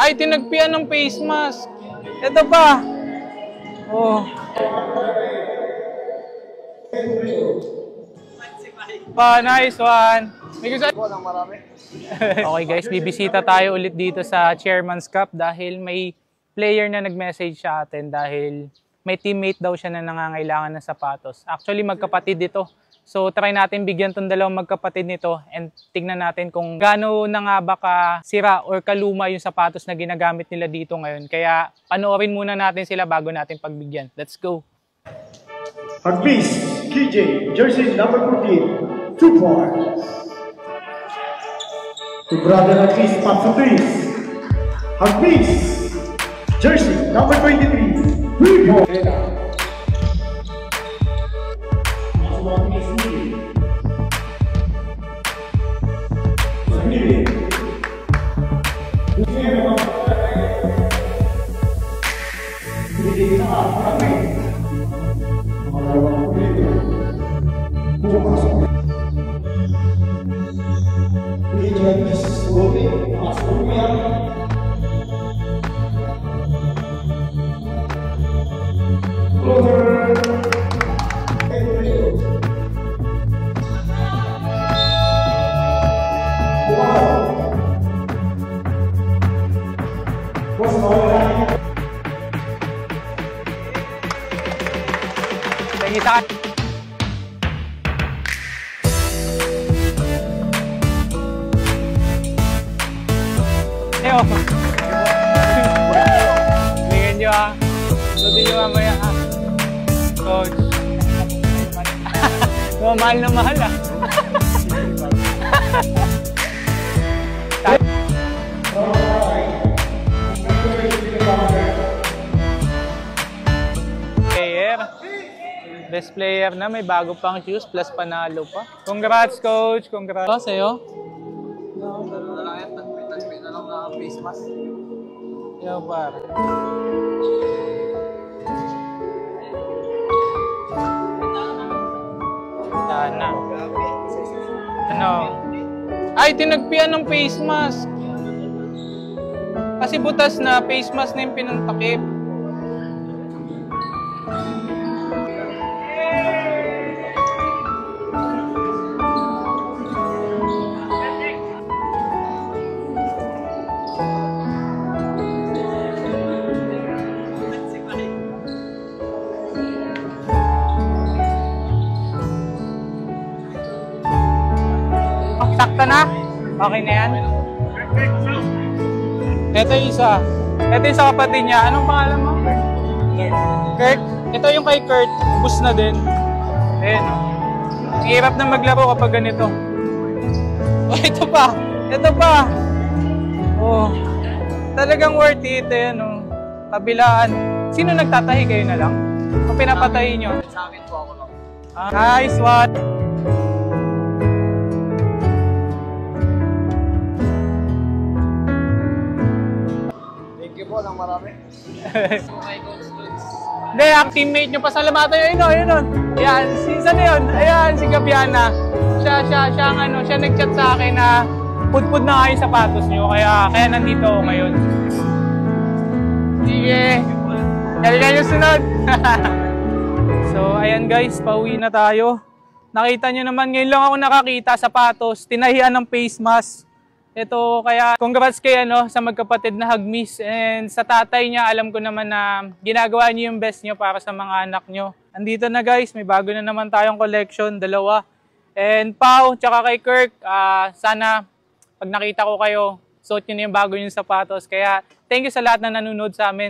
Ay, tinagpian ng face mask. Ito pa. Oh. Nice one. Okay guys, bibisita tayo ulit dito sa Chairman's Cup dahil may player na nag-message sa atin dahil may teammate daw siya na nangangailangan ng sapatos. Actually, magkapatid ito. So, try natin bigyan tong dalawang magkapatid nito and tignan natin kung gaano na nga ba kasira or kaluma yung sapatos na ginagamit nila dito ngayon. Kaya, panoorin muna natin sila bago natin pagbigyan. Let's go! Hagbis, KJ, jersey number 14, 2 points. To brother Hagbis, pass to Chris. Hagbis, jersey number 23, 3 points. Kita. Ayo. Tingnan nyo ah. Suti nyo mamaya ah. Coach. Mahal na mahal ah. Best player na, may bago pang shoes, plus panalo pa. Congrats, coach! Congrats! Ito, sa'yo? Dalo na lang yan, tagpi na lang na face mask. Yo, par. Sana. Ano? Ay, tinagpian ng face mask. Kasi butas na, face mask na yung pinantakip. Sakta na? Okay na yan? Ito yung isa. Ito yung sa kapatid niya. Anong pangalan mo? Kurt. Ito yung kay Kurt. Ubus na din. Ayan. Ang hirap na maglaro kapag ganito. Oh, ito pa. Ito pa. Oh. Talagang worth it. Ayan, oh. Kabilaan. Sino nagtatahi? Kayo na lang? O pinapatahi nyo? Sa akin po ako lang. Nice one. Ng marami. Hindi, ang teammate nyo, pasalamatan nyo, yun o. Ayan, saan na yun? Ayan, si Gabiana. Siya nag-chat sa akin na pudpud na nga yung sapatos nyo, kaya nandito ako ngayon. Sige. Kaya yung sunod. So, ayan guys, pauwi na tayo. Nakita nyo naman, ngayon lang ako nakakita sapatos, tinahian ng face mask. Ito, kaya congrats kay sa magkapatid na Hagbis. And sa tatay niya, alam ko naman na ginagawa niyo yung best niyo para sa mga anak niyo. Andito na guys, may bago na naman tayong collection, dalawa. And Pau, tsaka kay Kirk, sana pag nakita ko kayo, suot niyo na yung bago yung sapatos. Kaya thank you sa lahat na nanonood sa amin.